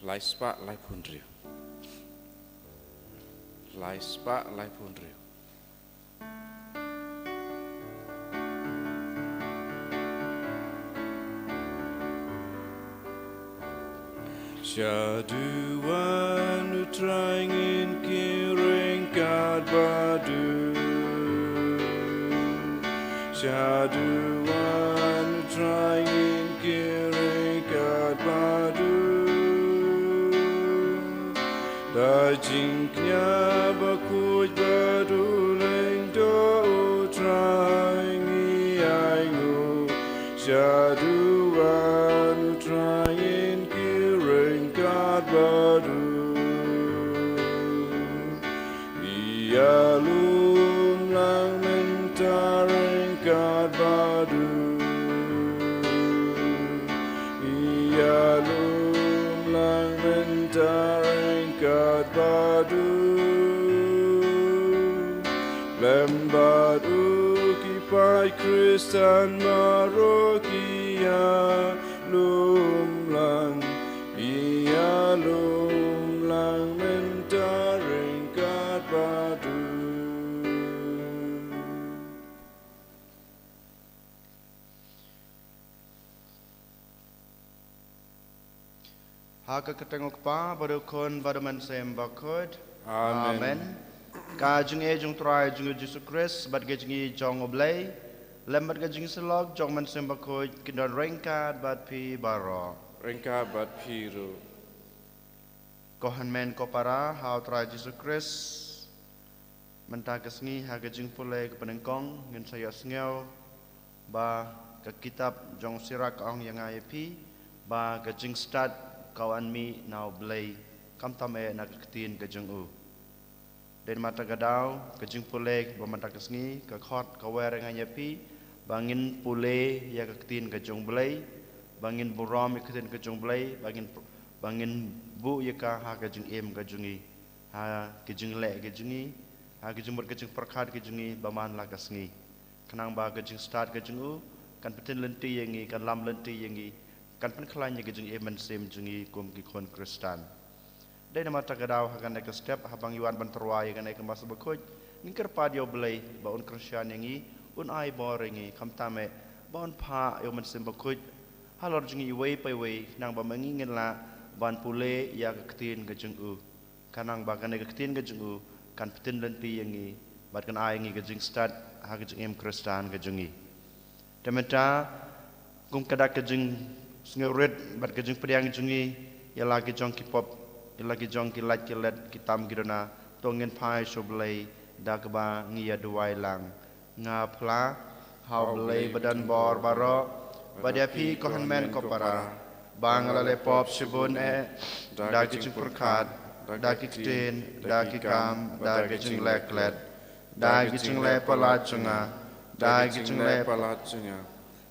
Lai spa lai punrio. Lai spa lai punrio. Syaduan utrangin kiring kad badu. Syaduan utrangin kiring kad badu. Dajingnya bakuj badu leng do utrangi aingu. Syaduan utrangin kiring kad badu. Ialum lang mentaring kad badu. Ialum lang mentaring kad badu. Lembadu kipai Kristan marokia lum lang. Ialum lang mentaring kad badu. Haka ketengok pa badukon baduman sem bakod. Amen. Ka jung e jung try jung Jesus Christ bad ge jung jong oblay. Lembat ge jung selog jong man sem bakod kindon rengkat bad pi baro. Rengka bat piru. Kohan men ko para how try Jesus Christ. Menta kesngi ha ge jung pulai ke penengkong ngin saya sngeu ba ke kitab jong sirak ong yang ai pi ba ke jung start kawan mi now blay kam tame nak ketin ke jung u den mata gadau ke jung pulek ba mata kesngi ke khot ka wer nganya pi bangin pule ya ke ketin ke jung blay bangin buram ke ketin ke jung blay bangin bu ya ka ha ke jung em ke jungi ha ke jung le ke jungi ha ke jung mur ke jung perkhat ke jungi ba man la kesngi kenang ba ke jung start ke jung u kan petin lenti yangi kan lam lenti yangi kan pen khalanya ke jung emen sem jungi kum ki kon Kristan dai nama ta gadau hakan ke step habang yuan ban terwai kan ke mas bekoj ngker pa dio blai ba un Kristan yangi un ai boringi kam tame ba un pha yo men sem bekoj halor jungi wei pai wei nang ba mangi ngin la ban pule ya ke tin ke jung u kanang ba kan ke tin ke jung u kan petin lenti yangi bat kan ai ngi ke jung start ha ke jung em Kristan ke jungi temeta kum kadak ke jung Sngeurit bat ke jung priang jungi ya lagi jong ki pop ya lagi jong ki lat ki let ki tam girona tongin pai soblei dagba ngia duai lang nga phla hau blei badan bor baro badapi kohan men ko para bang lale pop sibun dagi jung perkat dagi ktin dagi kam dagi jung leklet dagi jung le palat junga dagi jung le palat junga.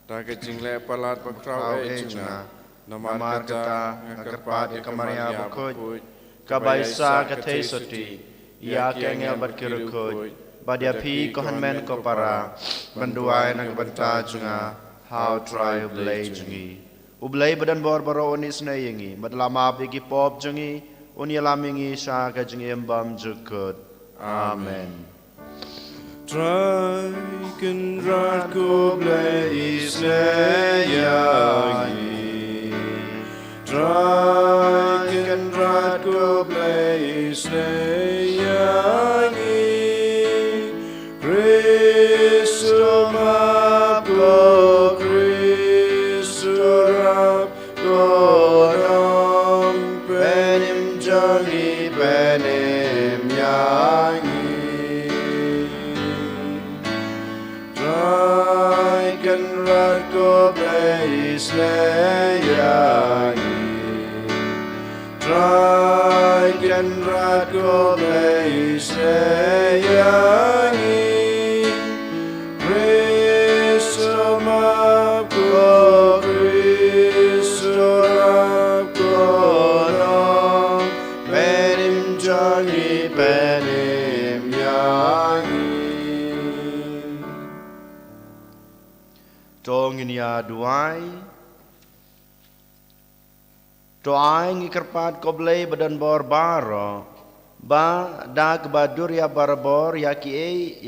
Dagi jingle palat bakrau ejunga. Namar kata ngakarpat kamaria bakoj. Kabaisa katei soti. Ia kengel berkirukoj. Badia pi kohan men ko para. Menduai nak banta junga. How try ublay jungi. Ublay badan bor baro onis na yengi. Madlama bigi pop jungi. Unyalamingi sya ka jungi embam jukut. Amen. Draken radko blaze yangi. Draken radko blaze yangi. Christo mapko Christo rapko dom penim jangi penim yangi. Draken radko blaze yangi. Draken radko blaze yangi. Christo mapko Christo rapko dom penim jangi penim yangi. Tongin ya duai Doa ngikerpat koblei badan bor baro. Ba da kebadur ya barbor ya ki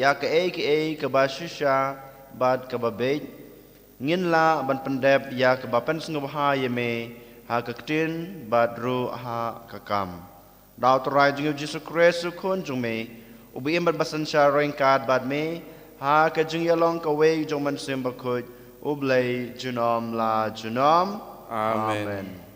ke basusha bad kebabej. Ngin la ban pendep ya kebapen sengubha yeme ha kektin bad ru ha kakam. Dau turai jingyu Jesu Kristus kun jungme. Ubi imbat basan syareng kad bad me. Ha ke jing yalong kawe jong man sembakut. Ublay junom la junom. Amen.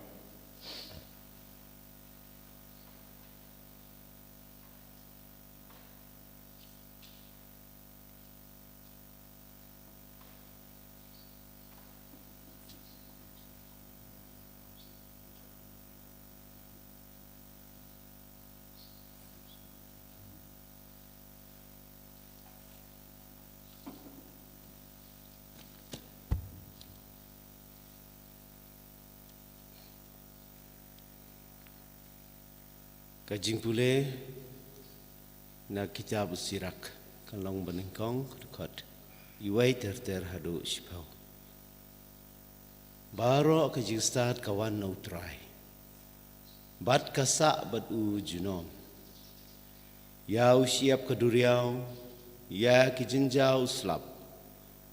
Kajing pule na kitab sirak kalong benengkong dekat iwai ter hadu sipau. Baro kajing start kawan no try. Bat kasak bat u junom. Yau siap keduriau ya kijinjau slap.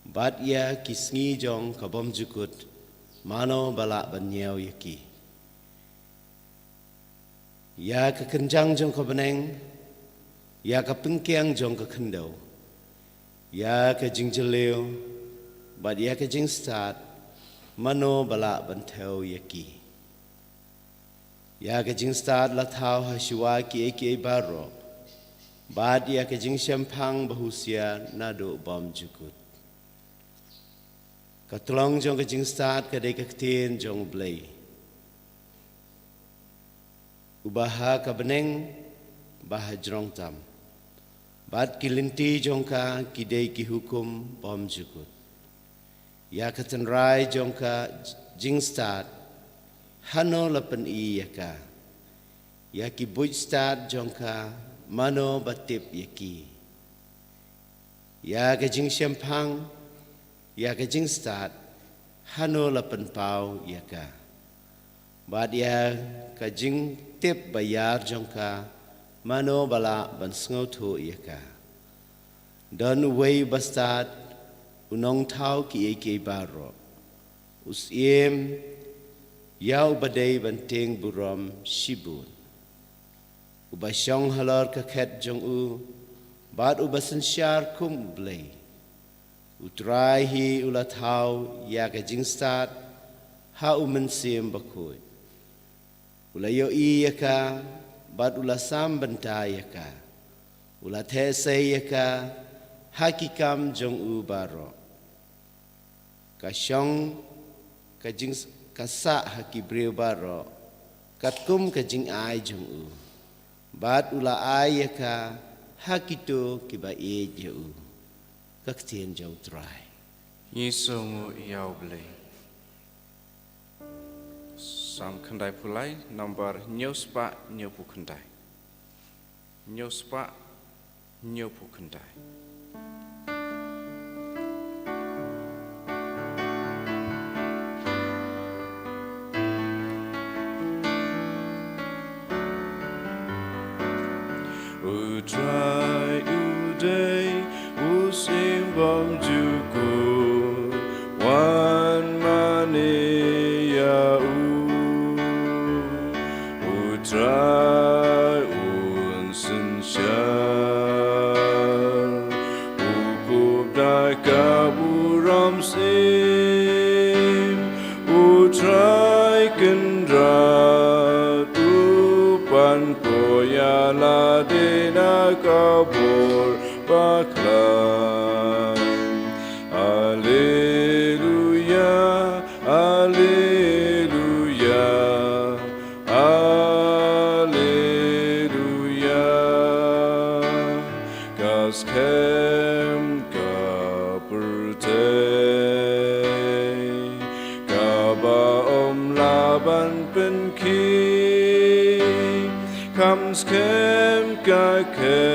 Bat ya kisngi jong kabom jukut mano balak banyau yaki. Ya kekenjang jong ke beneng, ya ke pengkiang jong ke kendau, ya ke jing jeleu, bad ya ke jing start, mano balak bantau yaki. Ya ke jing start latau hasiwa ki eki baro, bad ya ke jing sempang bahusia nado bom jukut. Katulong jong ke jing start kadai kektin jong blay. Ubaha kabeneng baha jrong tam. Bat kilinti jongka kidei ki hukum bom jukut. Ya katenrai jongka jingstat hano lapan i yaka. Ya ki bujstat jongka mano batip yaki. Ya ka jing sempang ya ka jingstat hano lapan pau yaka. Bat ya ka jing tip bayar jongka mano bala ban sngau thu yaka. Dan uwei bastad unong tau ki eke baro. Usiem yau badai banting buram shibun. Ubasyong halor kaket jong u bat ubasan syar kum blay. Utrai hi ulatau ya ka jingstat ha umensim bakut. Ulayo iyaka, bad ulasam bentayaka. Ulatesayaka, hakikam jong ubaro. Kasyong kajing kasak hakibriu baro. Katkum kajing ay jong u. Bad ula ayaka, hakito kiba je u. Kaktien jong try. Yisung yau blay. Sam kendai pulai nomor nyuspa nyopu kendai. Nyuspa nyopu kendai. Utrai uday usim bom jukut wan mani ya Utrai unsen syar Ukub dai kaburam sim Utrai kendrat Upan poya ladena kabur baklam Alleluia, Alleluia Kaskem kaperte Kaba laban penki Kamskem kake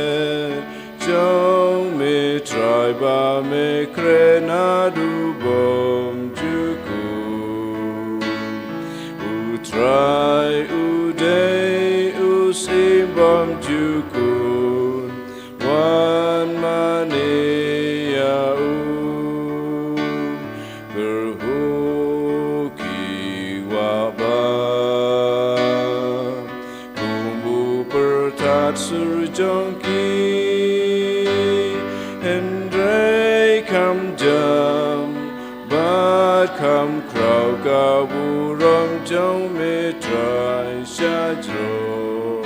Jong me triba me krenadu bom juku Utra trai uday usimbam jukun wan maniyau berhuki wabah bumbu pertat surjongki Hendrai kam jam bat kam krau ka buram jong metrai syajro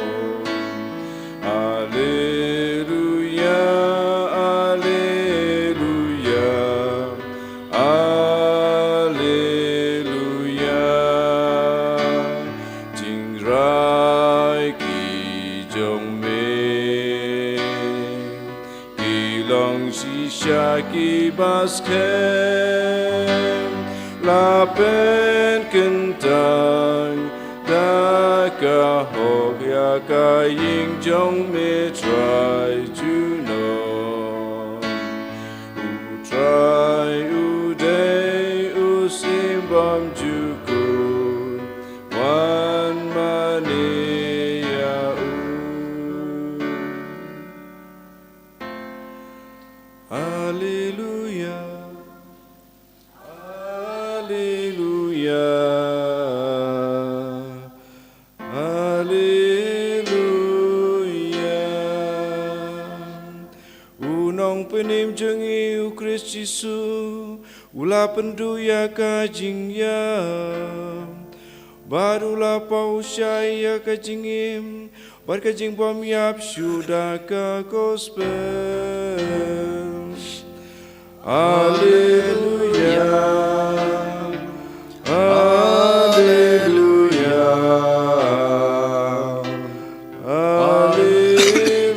Alleluia Alleluia Alleluia Jing rai ki jong me ki long si sha ki baskem la pen kentang da ka hok ya ka ying jong me try to know try uday usimbam jukun wan maniyau Alleluia Alleluia Alleluia Unong penim jengi u Kristus Yesus ula penduya kajing ya barulah pausyaya kajingim bar kajing bom yap syuda ka gospel Alleluia Alleluia Alleluia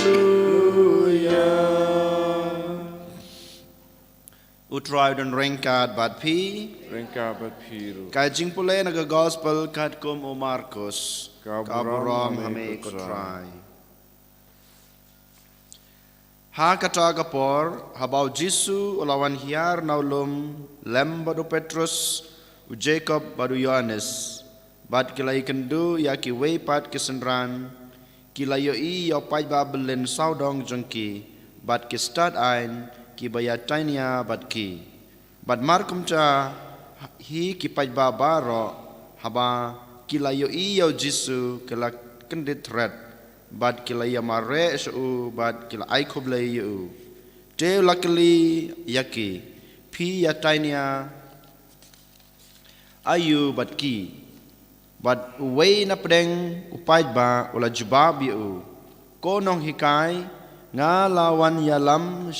Utrai dan rengkat bat pi Rengka bat piru kajing pule naga gospel kat kum o Markus kaburam hame kotrai ha kata gapor habau Jisu ulawan hiar naulum lem badu Petrus u Jacob badu Yohanes bad kilai kendu ya ki wei pat kesenran kilai yo i yo pai ba belen saudong jengki bad ki start ein ki bayatainia bad ki bad markum cha hi ki pai ba baro haba kilai yo i yo Jisu kala kendit red bad kila ya mare su bad kila ai khoble yu te lakli yaki phi ya tainia ayu bad ki bad wei na pedeng upai ba ula jubab yu ko nong hikai nga lawan yalam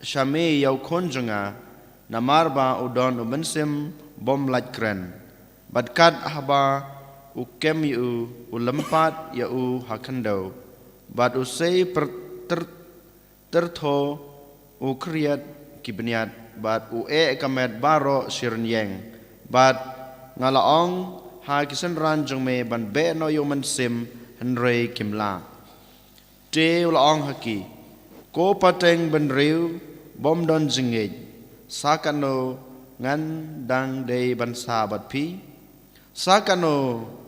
shame yau khonjanga namar ba udon ubensim bom laj kren bad kad haba ukem yu ulempat ya u hakando bad usai tertho u kriat kibniat bad u kamet baro sirnyeng bad ngalaong ha kisan ran jongme ban be no yu mansim henry kimla te laong haki ko pateng ban riu bom don jingej sakano ngan dang dei ban sabat pi sakano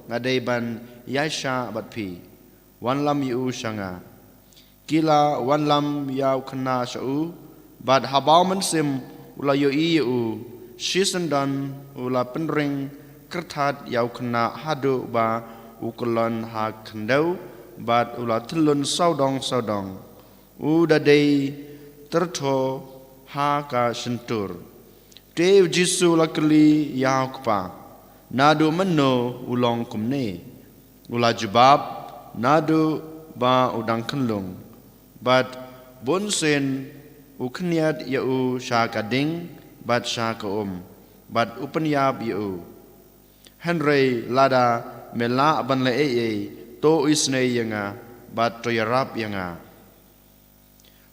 ngadei ban yaisha bat pi wan lam yu shanga kila wan lam yau khna shu bad habau man sim ula yo i u shisandan ula penring kertat yau khna hadu ba ukulon ha khandau bad ula thlun saudong u dadei tertho ha ka sentur te Jisu lakli yau kpa nadu meno ulong kumne ula jubab nadu ba udang kenlung bat bonsen ukniat ya u syakading bat syaka bat upanyab ya u henry lada mela ban le to isne yanga bat toyarap yanga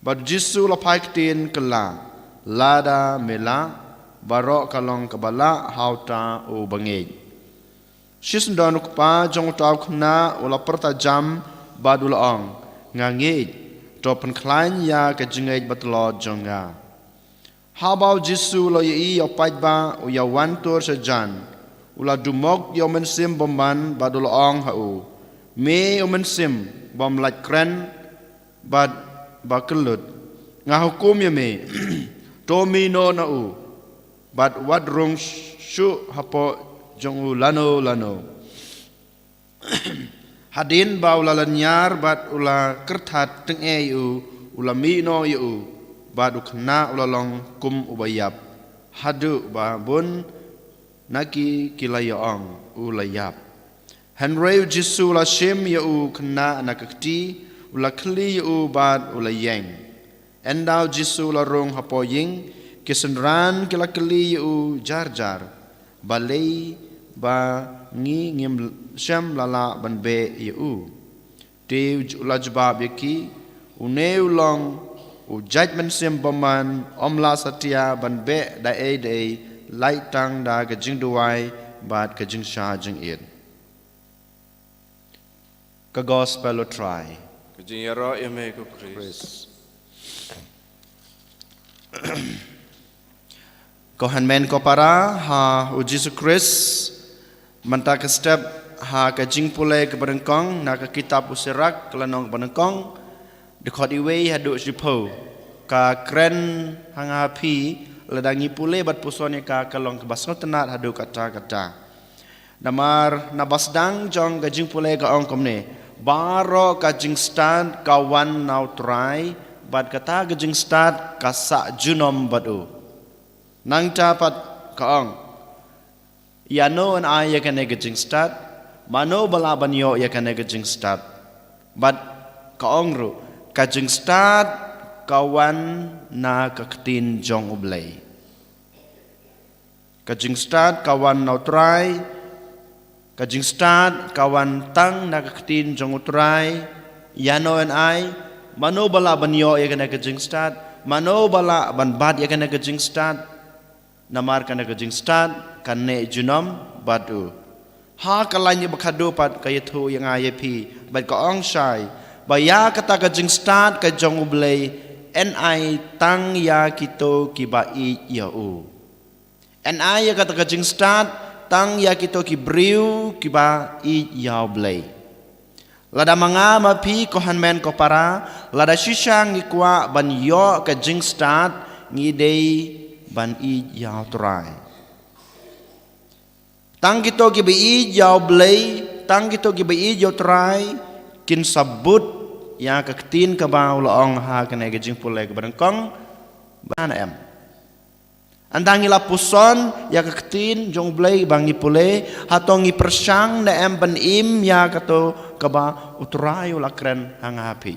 bat Jisu la paiktin kala lada mela barok kalong kabala hauta o bangej sisndon ukpa jong taw khna ula pertajam badulaong ngangej topen klain ya ka jingej batlo jonga habau Jisu lo yi opaj ba u ya wan tur sejan ula dumok yo mensim bomban badul ong hau me yo mensim bom laj kren bad bakelut ngahukum ya me tomino na u bad wadrung shu hapo jong u lano hadin ba ula lanyar bad ula kertat teng e u ula mino yu bad ukna ula long kum ubayap hadu ba bun naki kilayong ulayap Henry Jesu la shem yu kna nakakti ula kli yu bad ulayeng endau Jesu la rong hapo ying kisenran kila kli yu jar balei ba ngi ngim syam lala ban be yu te ula jabab yaki uneu long u judgment sim baman omla satya ban be da e lai tang da ka jing duai bat ka jing sha jing it ka gospel o try ka jing yara eme ko Chris ko hanmen ko para ha u Jesus Christ manta ka step ha ka jing pule ka barengkong na ka kitab usirak lanong barengkong de khodi wei hadu sipo ka kren hanga pi ladangi pule bat pusonya ka kalong ke basno tenat hadu kata namar nabasdang jong gajing pule ka ong komne baro gajing stand kawan nau try bat kata gajing start ka sa junom badu nang tapat ka ong yano an ay ka gajing start mano balaban yo ya ka gajing start bat ka ong ru gajing start kawan na kaktin jong ublay. Kajing start kawan na utray. Kajing start kawan tang na kaktin jong utray. Yano and I. Mano bala banyo ya kana kajing start. Mano bala ban bad ya kana kajing start. Namar kana kajing start. Kane junom badu. Ha kalanya bakado pat kayatu yang ayapi. Bad kaong syai. Baya kata kajing start kajong ublay. NI tang ya kito kibai yau. NI ya kata kajing start tang ya kito kibriu kibai yau blay. Lada manga mapi kohan men ko para lada shisang ikwa ban yo kajing start ngidei ban i yau try. Tang kito kibai yau blay tang kito kibai yau try kin sabut ya kaktin ka ba ulaong ha kana gajing pulay ka barangkong bana em andang ila puson ya kaktin jong blay bangi pulay hatong ipersang na em ban im ya kato ka ba utray ulakren hang hapi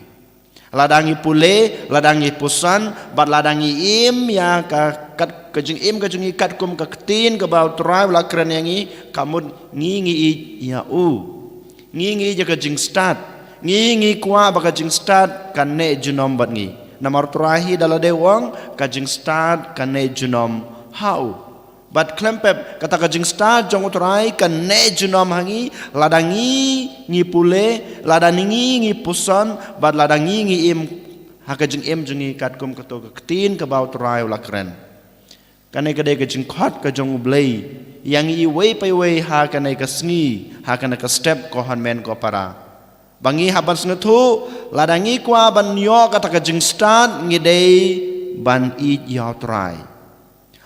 ladangi pulay ladangi puson bat ladangi im ya ka kajing im kajing ikat kum kaktin ka ba utray ulakren yangi kamud ngingi ya ngingi ja kajing start ngi kwa baka jing start kane junom bat ngi namar turahi dala dewang kajing start kane junom hau bat klempep kata kajing start jong turahi kane junom hangi ladangi ngi pule ladangi ngi puson bat ladangi ngi im hakajing im jungi katkum kato ketin ke bau turahi ula keren kane kade kajing kot kajong ublay yang i way pay way ha kane kasngi ha kane ka step kohan men ko para bangi haban sengetu ladangi kwa ban yo kata kajing start ngidei ban i yaw try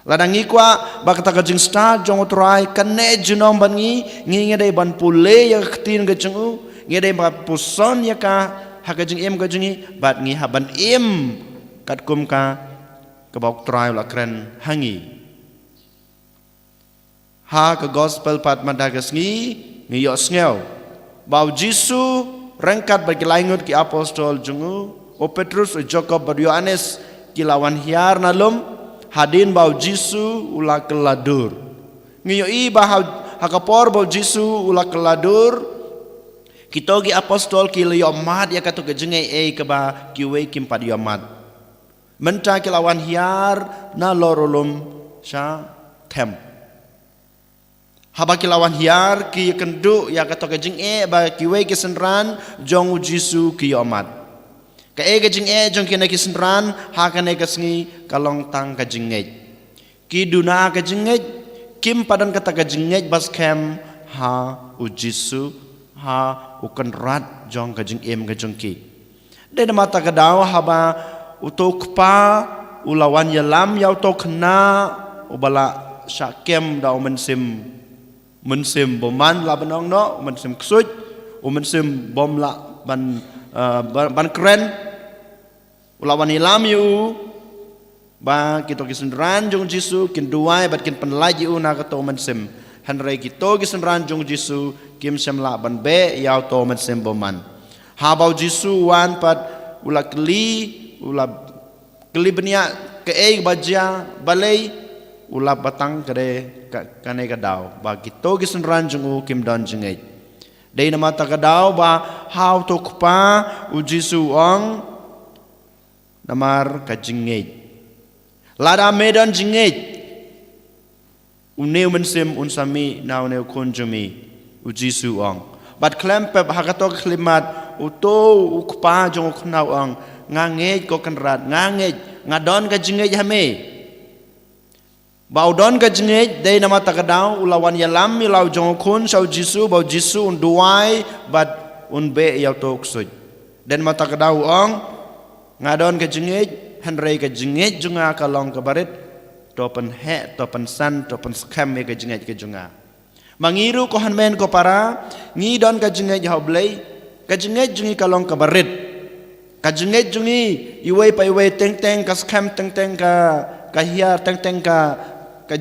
ladangi kwa ba kata kajing start jong try kane junom ban ngi ngidei ban pule ya ketin kajing u ngidei ba puson ya ka hakajing im kajing bat ngi haban im katkum ka kabok try la kren hangi ha ka gospel pat madagas ngi yo sngew bau Jisu rengkat bagi langut ki apostol jungu o Petrus o Jacob o Yohanes ki lawan hiar nalum hadin bau Jisu ula keladur ngiyo i bahau hakapor bau Jisu ula keladur kito ki apostol ki liyo mat ya katu ke jengei ke ba ki we kim pad yo mat menta ki lawan hiar na lorolum sha tem habaki lawan hiar ki kendu ya kata kajing ba kiwe ki senran jong Jisu ki omat ka kajing jong kina ki senran ha kana kasngi kalong tang kajing ki duna kajing Kim padan kata kajingej bas kem ha u Jisu ha u kan rat jong kajing em kajong ki. De mata kadaw haba utok pa ulawan yalam yaw to kena ubala syakem daw mensim boman la banong no mensim ksuj mensim bom la ban keren ulawan yalam yu ba kito kisenran jong Jisu kin duai bat kin penlai yu na kato mensim hanrei kito kisenran jong Jisu kim sem la ban be yaw to mensim boman habau Jisu wan pat ula keli benia ke baja balai ula batang kade kane kadau ba kito kisenran jong kim don jengej dei nama ta kadau ba how to kpa u Jisu ong namar ka jengej lada medan jengej uneu mensim unsami nau neu konjumi u Jisu ong bat klempep hakato klimat uto ukpa jong knau ong ngangej ko kenrat ngangej ngadon ka jengej hame bau don ka jengej dei nama takadau ulawan yalam milau jong kun sau Jisu bau Jisu unduai bat unbe yau tok suj dan mata kadau ong ngadon ka jengej hanrei ka jengej junga ka long ka barit topen he topen san topen skam ka jengej ka junga mangiru ko hanmen ko para ngi don ka jengej haublei ka jengej jungi ka long ka barit ka jengej jungi iwei pa iwei teng teng ka skam teng teng ka hiar teng teng ka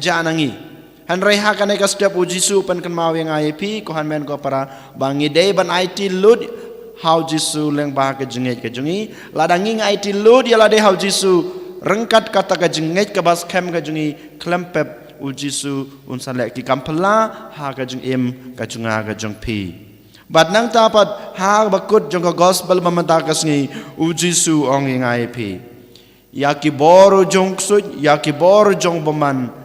janangi hanrei ha kanai ka step u Jisu pan kan mau yang IP ko hanmen ko para bangi dei ban IT lud how Jisu leng ba ka jengej ka jungi ladangi IT lud ya lade how Jisu rengkat kata ka jengej ka bas kem ka jungi klempep u Jisu unsalek ki kampela ha ka jeng im ka junga ka jeng pi bat nang tapat ha bakut jong ka gospel mamatakas ngi u Jisu ong yang IP yaki boru jong suj yaki boru jong boman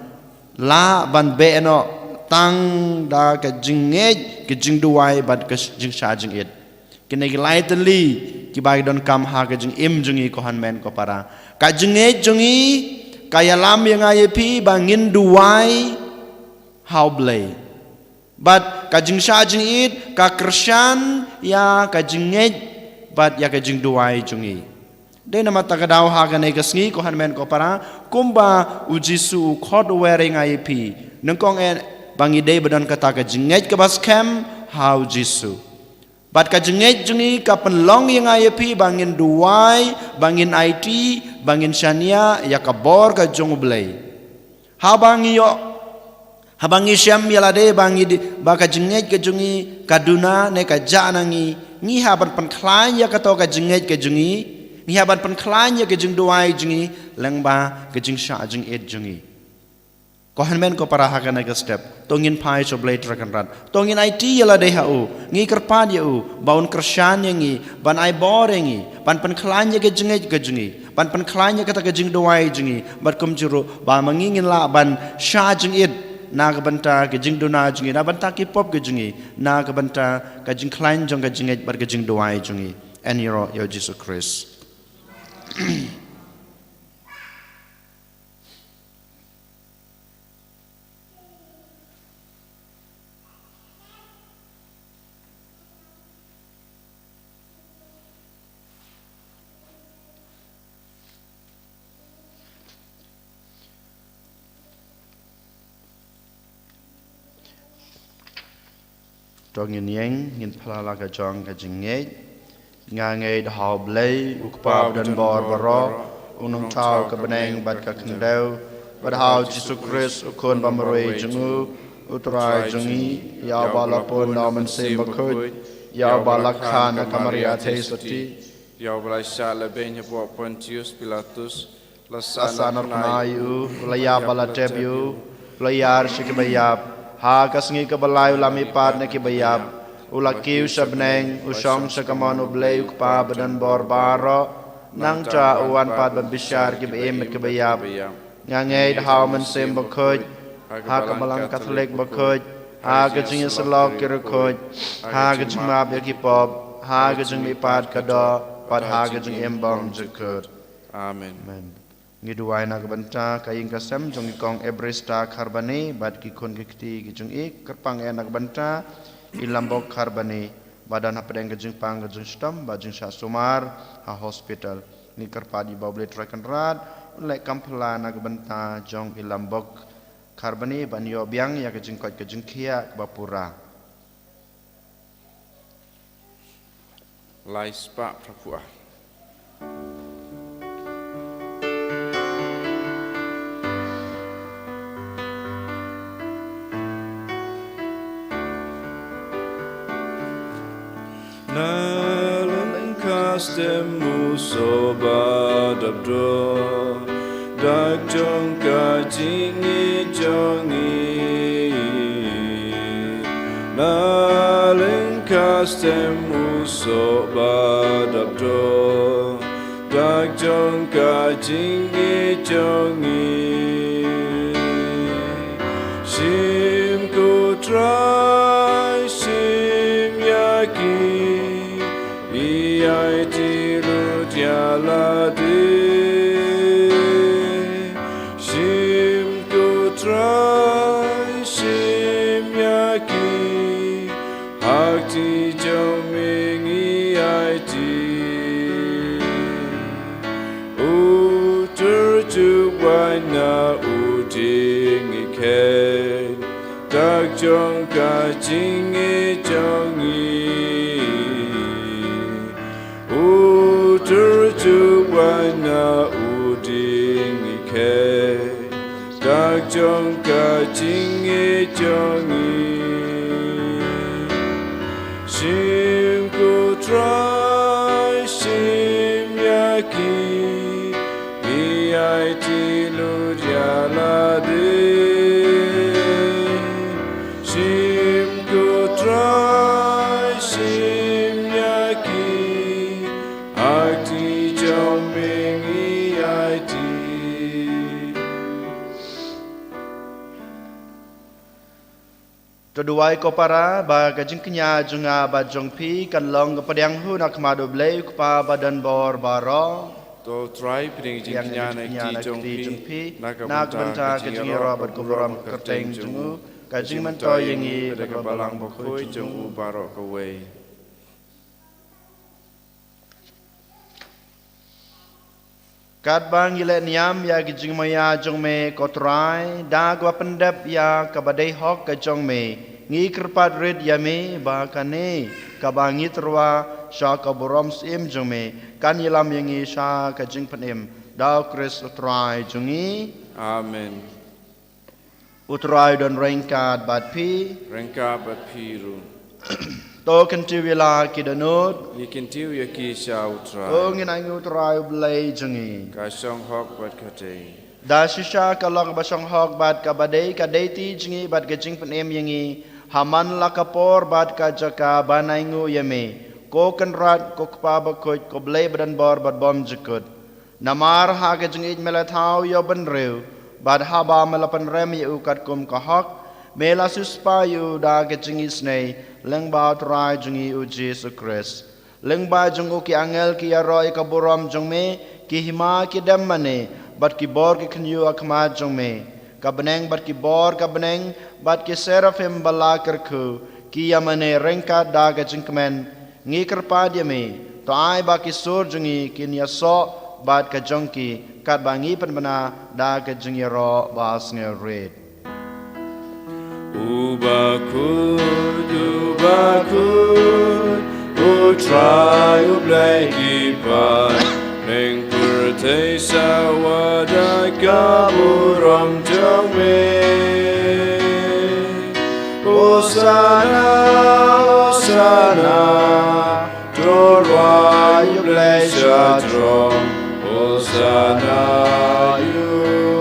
la ban be no tang da ka jingej ke jing duai bat ka jing sha jing it kine ki lightly ki bai don kam ha ka jing im jungi ko han men ko para ka jingej jungi kaya lam yang ai pi bangin duai how blay bat ka jing sha jing it ka krisyan ya ka jingej bat ya ka jing duai jungi de nama takadaw ha ka nei kasngi ko han men ko para kumba u Jisu khod wearing IP nengkong en bangi de badan kata ka jingej ka bas kem how Jisu bat ka jingej jungi ka penlong yang IP bangin duai bangin IT bangin shania ya ka bor ka jong blai habangi syam yalade bangi ba ka jingej ka jungi kaduna ne ka janangi ngi haban penklan ya ka to ka jingej ka jungi ni haban penklan ya ke jing duai jingi lengba ke jing sha jing et jingi ko hanmen ko para hakana ke step tongin pai so blade rakan rat tongin IT yala de hau ngi kerpan ya u baun kershan yangi ban ai borengi ban penklan ya ke jingi ban penklan ya kata ke jing duai jingi bat kum juru ba mangingin la ban sha jing et na ka banta ke jing duna jingi na banta ki pop ke jingi na ka banta ka jing klan jong ka jingi bar ke jing duai jingi and yo Jesus Christ Dongin yang ngin pala ka jong ka jingej ngangei hau blai ukpa dan bor baro unung tau ka beneng bat ka kendau bad hau Jisu Christ ukon bamroi jungu utrai jungi ya balapun namen sem bakut ya balakhan kamaria thesati ya balasha lebenya po Pontius Pilatus lasana nayu laya balatebu layar shikbayab ha kasngi ka balay lami pad na kibayab ulakiw sa beneng usong sa kamon ublay ukpa badan borbaro nang cha uwan pad babisyar kibayim at kibayab ngangay dahaw man sim bakuj ha kabalang katolik bakuj ha gajing isalok kirukuj ha gajing mab yakipob ha gajing mipad kado pad ha gajing imbong jukut Amen. ngiduai nak benta kaying kasem jong ikong ebresta karbani bad ki kon kiti ki jong ik kerpang nak benta ilambok karbani badan hapedeng ke jong pang ke jong stam ba jong sya sumar ha hospital ni kerpadi bawle trakan rat lek kampla nak benta jong ilambok karbani ban yo biang ya ke jong kot ke jong kia bapura lai spa prapuah Nalan kastemu sobadabdo dak jong kajingi jongi Nalan kastemu sobadabdo dak jong kajingi jongi Sim ku try sim yaki Iai tiru tialade Sim ku try sim yaki Hak ti joming iai ti Utur juwai na uding iken Tak jong ka jingi jongi Terjuan na uding ike Tak jong ka jingi jongi Sim ku try sim yaki Iai tilu dialade Sim ku try sim yaki Akti joming iati Toduai ko para ba gajing kenya junga ba jongpi kan long kepadang hu nak madu blei kupa badan bor baro To try pring yang jingnya jongpi jongpi nak benta gajing ro bat kubram kerteng jungu gajing mento yengi Pada balang bokoi jong ubarok kawai Kat bang ile niam ya gijing maya jong me kotrai da gwa pendap ya kabadai hok ka jong me ngi kerpat red ya me ba kane kabangi terwa sha ka borom sim jong me kan yilam yangi sha ka jing panem da kris utrai jongi Amen utrai don rengkat bat pi Rengka bat piru to kenti wila kidanut Likin tiu yaki sya utrai ngin ang utrai blai jongi Kasong hok bat katei Da shisha kalong basong hok bat ka badai ka deiti jingi bat ka jing panem yangi haman la kapor bat ka jaka banaingu yame ko kenrat ko kpa bakut ko blai badan bor bat bom jekut namar ha ka jingi melathau yo benreu bat haba melapan rem yu kat kum ka hok mela suspa yu da ka jingi snei leng ba trai jingi u Jesus Christ leng ba jung ki angel ki aroi ka borom jong me ki hima ki dam mane bat ki bor ki khnyu akma jong me ka beneng bat ki bor ka beneng bat ki seraphim bala kerku ki yamane rengka da ga jingkmen ngi kerpa dia me to ai ba ki sur jungi ki nia so bat ka jongki kat bangi penbana da ga jingi ro bas nge red Ubakud Utrai ublai kipai Neng purte sawada kaburam jome Osana, Osana Dorwa ublai shatrom Osana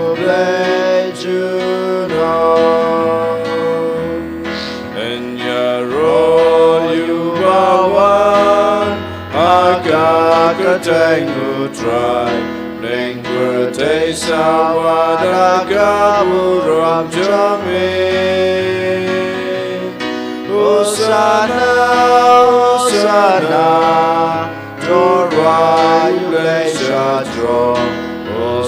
ublai juno Katengu try Neng purte sawada kaburam jame Osana, Osana Dorwa yule shatrom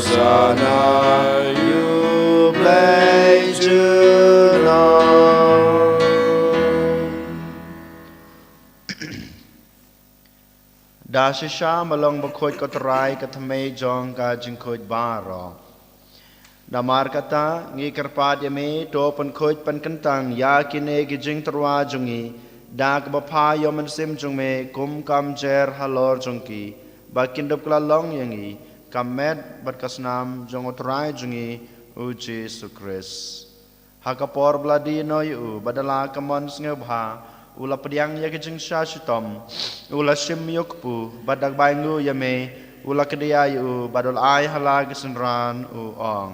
Hosana you bless you Lord. Dasisha malong bakhoj kotrai katame jong ka jingkhoj baro. Damar kata ngi kerpat yame to pen khoj pen kentang ya kine gi jing terwa jungi dak bapa yomen sim jung me kum kam jer halor jongki bakin dop kala long yangi kamet bat kasnam jong otrai jungi u Jesu Christ hakapor bladi no yu badala kamon sngebha ula pediang ya kijing syashitom ula shim yokpu badak baingu yame ula kedia yu badol ai hala gisenran u ong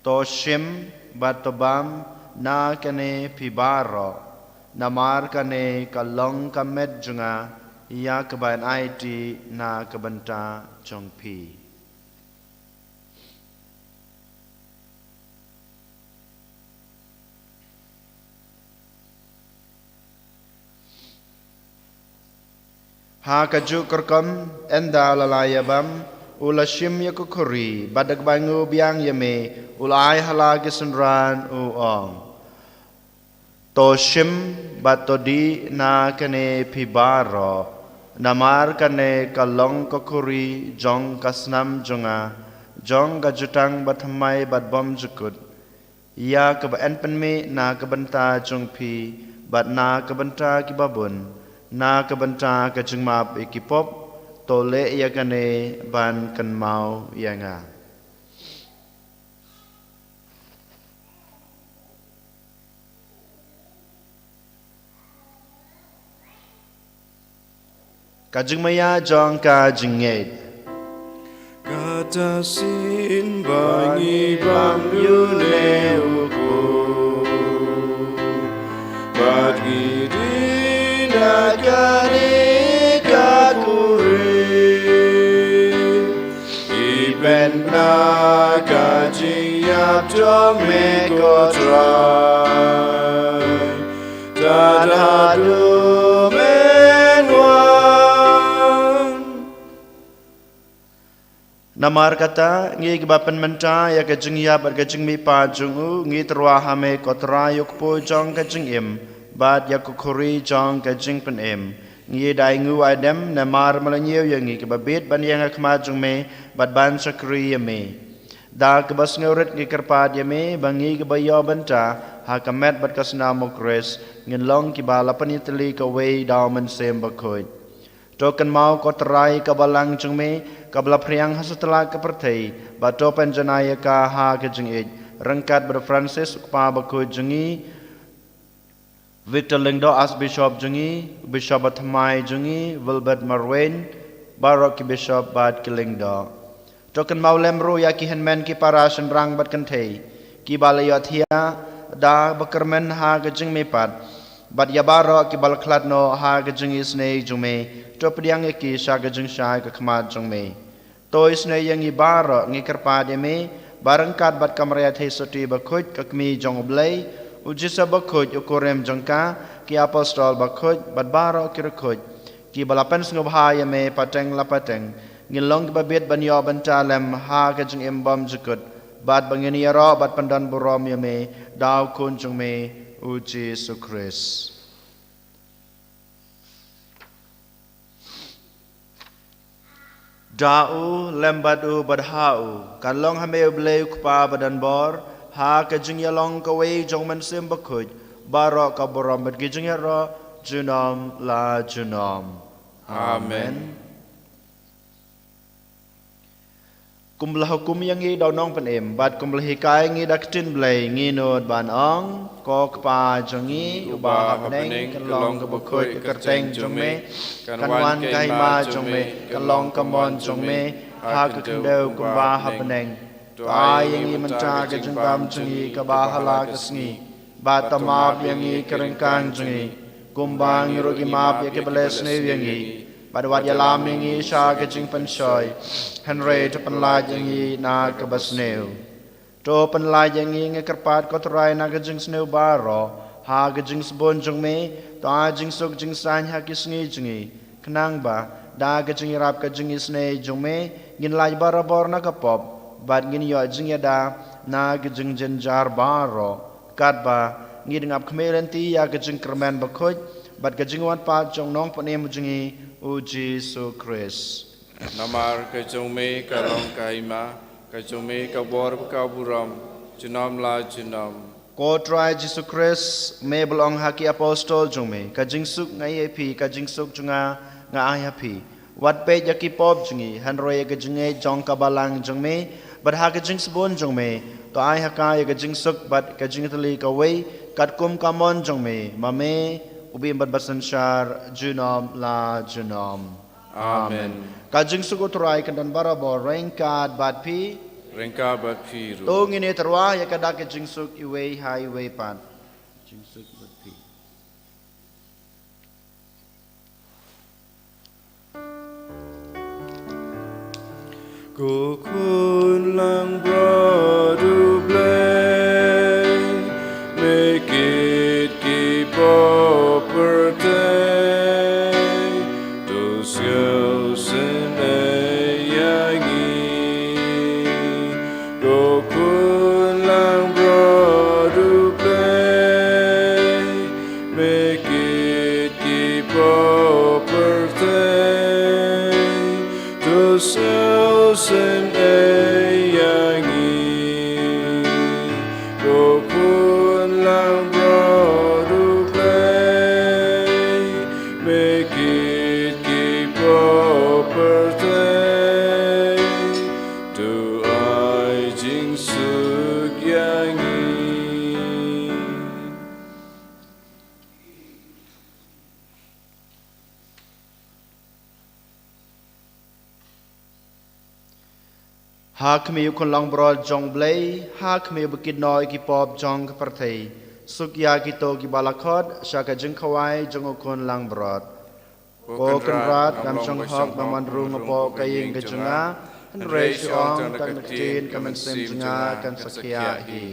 to shim batobam na kane pibaro namar kane kalong kamet junga ya kebain aiti na kebenta jongpi ha kaju kerkam enda lalayabam ula shim yakukuri badak bangu biang yame ulai halagi sunran uong to shim batodi na kane pibaro namar kane kalong kokuri jong kasnam jonga jong gajutang bathamai batbom jukut ya kebaen penme na kebenta jongpi bat na kebenta kibabun na kebenta kejengmap ikipop tole ya kane ban kan mau yanga kajeng maya jong kajenged kata sin bangi bang yune uku bagi dina kari ben na kajing yap jong me ko try dadadu men wan namar kata ngi gibapan menta ya kajing yap ar kajing mi pa jungu ngi terwa hame ko tra yok po jong kajing im bad yakukuri jong kajing pen im ngi dai ngu adam namar malanyew yang ngi kebabit ban yang akma jung me bad ban sakri me da kebas ngeurit ngi kerpat me bangi kebayo benta ha kamet bad kasna mokres ngin long ki bala panitli ka wei daw men sem bakhoi token mau ko terai kabalang jung me kabla priang hasatla ka perthei ba to panjanaya ka ha ke jung ej rangkat ber Francis pa bakhoi jungi Victor Lingdo as Bishop jungi, Bishop Athamai jungi, Wilbert Marwen, Barok Bishop Bad Kilingdo. Token maulem ru ya ki henmen ki parasan rang bat kantei, ki balayathia da bakermen ha gajing mepat, bat ya barok ki balaklat no ha gajing isne jume, to pediang ki sha gajing sha ka khmat jungme. To isne yang i barok ngi kerpa de me, barangkat bat kamraya the soti bakhut kakmi jong blai, ujisa bakhoj ukorem jongka ki apostol bakhoj badbaro kirkhoj ki balapan sngobhaya me pateng lapateng ngilong babet banyo bantalem ha ka jing embam jukut bad bangeni ro bad pandan burom me daw kun jung me u Jesu Christ dau lembadu badhau kalong hame bleu kpa badan bor ha ka jing yalong ka wei jong man sim bakhoj baro ka borom bat gijing ro junom la junom amen kumlah hukum yang ngi daw nong pen em bat kumlah hikai ngi daktin blai ngi nod ban ong ko kpa jongi uba hapneng kalong ka bakhoj ka kerteng jong me kanwan kai ma jong me kalong ka mon jong me ha ka kendeu kumba hapneng ai yang i menta ke jengam jengi ke bahala ke sengi bata maap yang i kerengkang jengi kumbang rogi maap ya ke beles ne yang i badwat ya lam yang i sha ke jeng pensoi henry to penlaj yang i na ke basneu to penlaj yang i ngekerpat kotorai na ke jeng sneu baro ha ke jeng sebon jeng me to a jeng sok jeng san ha ke sengi jengi kenang ba da ke jeng rap ke jeng isne jeng me ngin laj barabor na ke pop bad ngin yo jing yada na gijing jenjar baro kat ba ngin ngap kmelenti ya gijing kermen bakhoj bad gijing wan pa jong nong pone mujingi u Jesu Christ Namar ke jong me ka long ka ima ka jong me ka bor ka buram junam la junam ko try Jesu Christ me belong haki apostol jong me ka jing suk ngai pi ka jing suk junga nga ai happy wat pe yaki pop jungi han roye ka jinge jong ka balang jong me bad ha ka jing sabon jong me to ai haka ya ka jing suk bad ka jing tali ka wei kat kum ka mon jong me mame ubi bad basan shar junom la junom Amen ka jing suk utrai kan dan barabo rengkat bad pi Rengka bat piru to ngine terwa ya ka da ka jing suk iwei hai wei pan jing suk bad pi Cô khôn lang bro du blay make it keep up per day to skills in a yangi Cô khôn lang bro du blay make it keep up per day to Sen ay yangi Go kun lang bro to play Make it keep up birthday To ai jing suk yangi ha khmi kon long bro jong blay ha khmi bukit noi ki pop jong ka parthei sukya ki to ki balakhot shaka jing khawai jong kon lang bro ko kan rat kam jong hok baman rung po kaying ka junga han rei shong tan tin kam sem junga kan sakya hi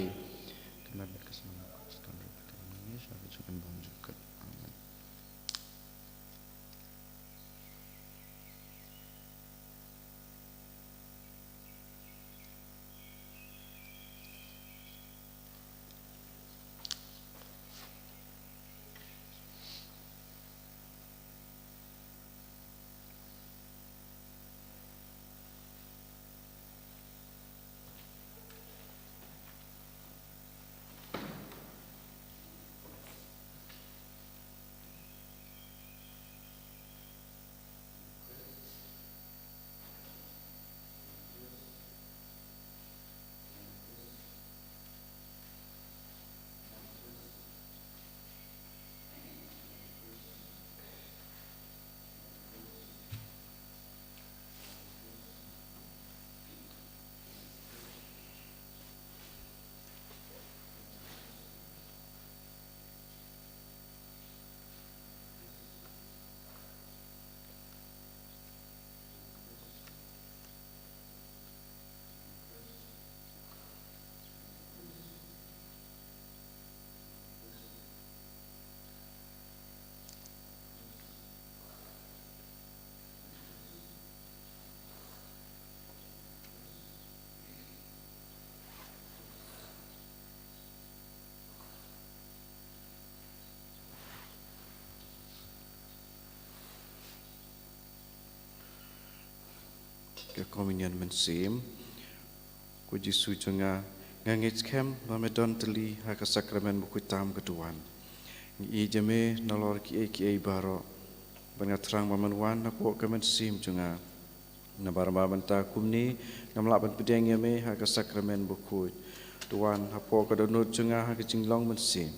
Ke komunion mensim ku Jesu junga ngangit kem mamedon teli ha ka sakramen buku tam keduan ngi jeme nolor ki ai baro bangat terang mamanwan na ko kemen sim junga na barma banta kumni namla ban pedeng yame ha ka sakramen buku tuan ha po ka donut junga ha ka jinglong mensim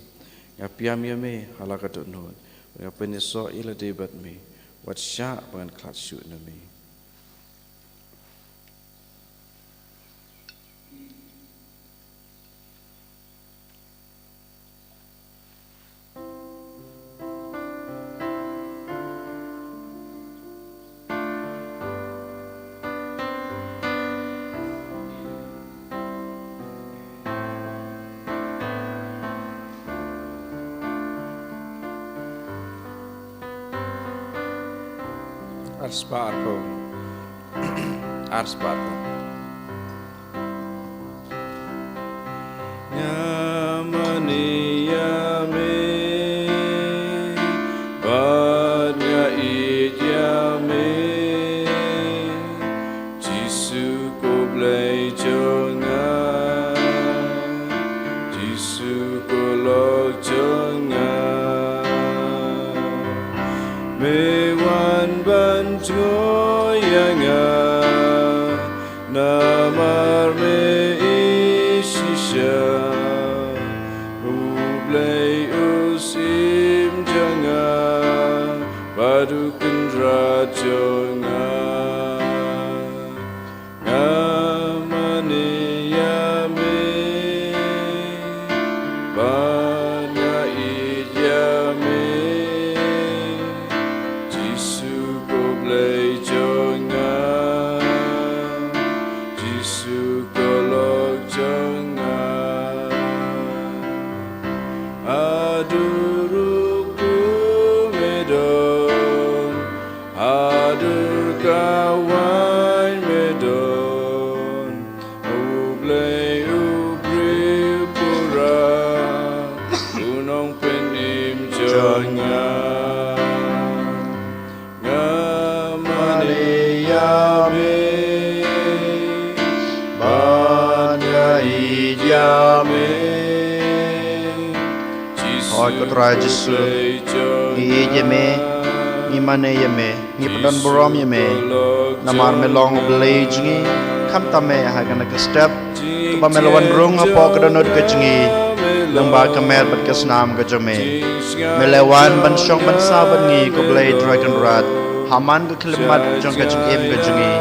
ya piam yame hala ka donut ya peneso ila debat me wat sya ban klat syu na me Arsparpo. yame Jisu ko blai jonga Jisu ko lok jonga me wan ban joyanga namar me isisha ublai usim janga padukan rajonga ngamane yame banya idyame Jisu ko blai jonga Jisu ko lok jonga aduruku medon adur kawan medon ublai ubri pura gunung penim jonga ngamane yame banya idyame Oi ko trai Jisu ni yeme ni mane yeme ni padan borom yeme namar me long blai jingi kham tame ha kana ka step to ba me lawan rung apa ka donod ka jingi lamba ka mer bat ka snam ka jame me lewan ban shong ban sa ban ngi ko blai dragon rat haman ka khilmat jong ka jing em ka jingi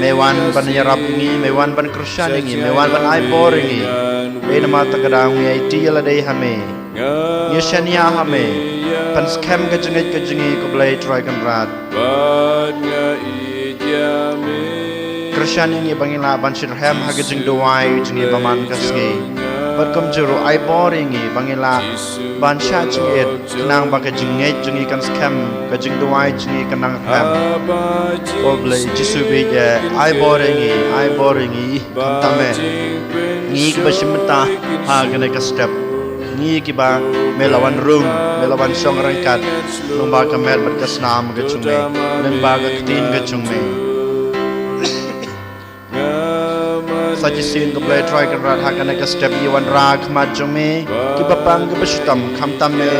me wan ban yarap ngi me wan ban krushan ngi me wan ban ai bor ngi be nama ta ka dang ngi ti la dei ha me Yeshania hame pan scam ka jingi ko blai dragon rat Krishani ngi bangila ban shirham ha ka jing duai jingi baman ka sngi bat kam juru ai boring bangila ban sha jingi nang ba ka jingi kan scam ka jing duai jingi kan nang ham ko blai Jisu be ja ai boring kam tame ngi ba shimta ha ga ka step ni kiba melawan rung melawan song rangkat lomba kamer berkesnam ke cungme lemba ke tin ke cungme saji sin ke play try ke rat hakane ke step iwan ra khmat cungme kiba pang ke besutam khamtam me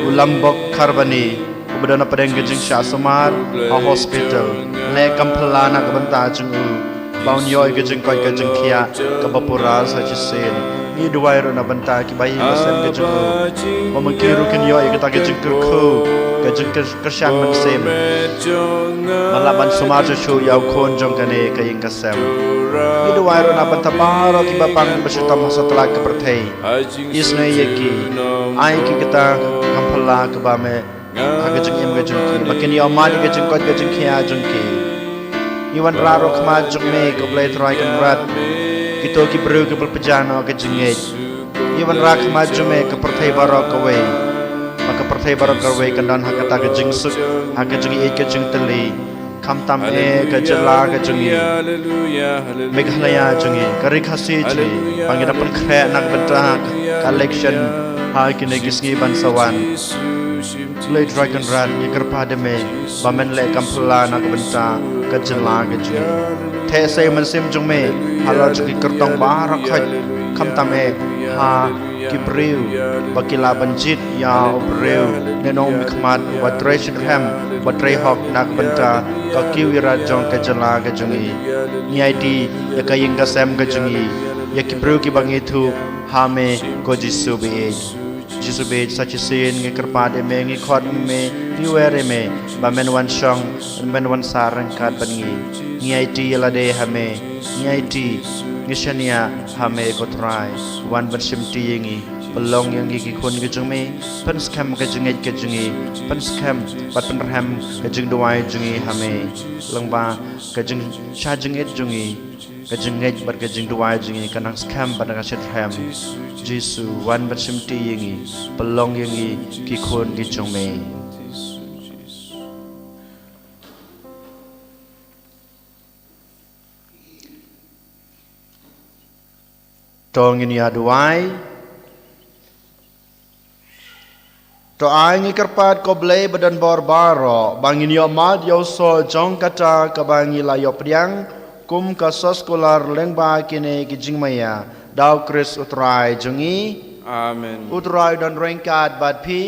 ulambok kharbani ubadana padeng ke jing sha samar a hospital le kampalana ke banta cungu baun yoy ke jing koi ke jing khia ke bapura saji sin ni duai ro na banta ki bai ka sem ke jung mamangkiru ken yo ke ta ke jung ku ke jung ke shan man sem malaban sumar chu yau khon jong kane ke ing ka sem ni duai ro na banta baro ki bapang basutam setelah ke perthai isne ye ki ai ki kita kampala ke ba me ke jung em ke jung ki bakin yo mani ke jung ko ke jung khia jung ki iwan ra ro khma jung me ko blai try kan rat Kito ki bru ke pelpejana ke jengej Iwan rak majume ke perthai barok away Maka perthai barok away kandan hakata ke jengsuk Haka jengi ke jeng teli Kam tam ke jela ke jengi Meghalaya jengi Kari khasi jengi Pangina pun kre nak bentah Collection Hakine kisngi bansawan Lay dragon ran Ni kerpademe Bamen le kampula nak bentah Ke jela ke jengi Thế xây mình xem chúng mẹ Hà lo cho cái kertong barak khách Kham tame ha kibriu Bakila banjit ya obriu Neno mikmat Watray shidham Watray hok nak banta Kakiw ira jong ke jala ke jungi Ni ID Ya kaying kasem ke jungi Ya kibriu ki bangi thu Ha me ko Jisu beej Jisu beej sachi sin Ngi kerpade me Ngi khot me Ngi were me Ba men wan shong Men wan sarang kat bangi Ni IT yalade hame Ni IT Ngishania hame kotrai Wan bersim tiyengi Pelong yang gigi kun ke jengme Pen skam ke jenget ke jengi Pen skam Bat penraham ke jeng duai jengi hame Lengba ke jeng Sha jenget jengi Ke jenget bat ke jeng duai jengi Kanang skam bat ngasit ham Jisu wan bersim tiyengi Pelong yang gigi kun ke jengme Tong ini aduai To ai ngi kerpat ko blei badan barbaro bangin yo mal yo so jong kata ka bangi la yo priang kum ka soskolar lengba kine ki jingmaya dau Kris utrai jongi Amen. utrai dan rengkat bad pi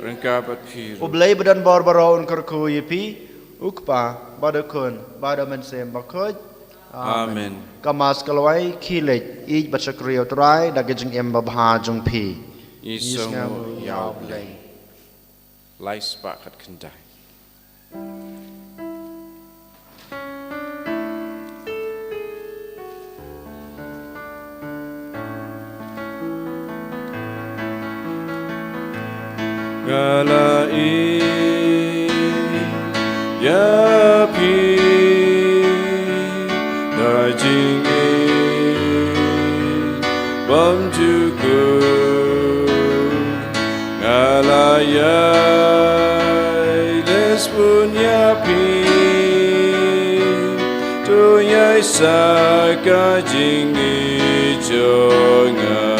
Rengka bat pir. u blei badan barbaro un kerku yipi ukpa badakun badamensem bakoj Amen. kamas kalwai kilej ij bachakri utrai da gijing em babha jong pi Isong yau blei. Lai sepakat kendai. Galai ya pi da jing bam juku galaya les punya pi tu yai sa ka jing jonga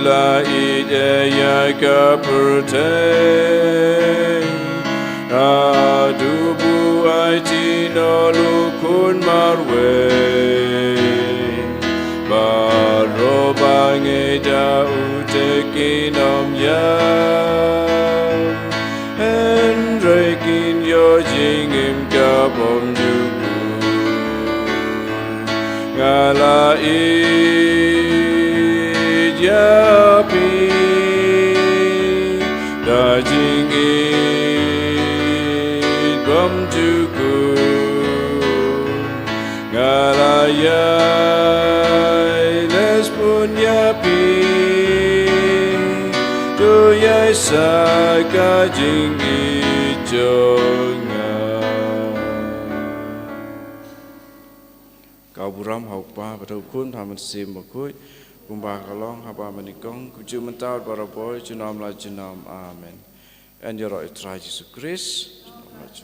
la ide ka pertei adubu aiti no lukun marwe baro bange da utekinom ya henrekin yo jingim ka bomjuku ngalai Yapi da jingit bam juku galaya les pun yapi tu yai sa ka jingit jonga kau buram haupa pada kun haman sim bakui Kumbah kalong haba menikong kuju mentawat para boy jenam la jenam amen. And your Lord Yesus Kristus.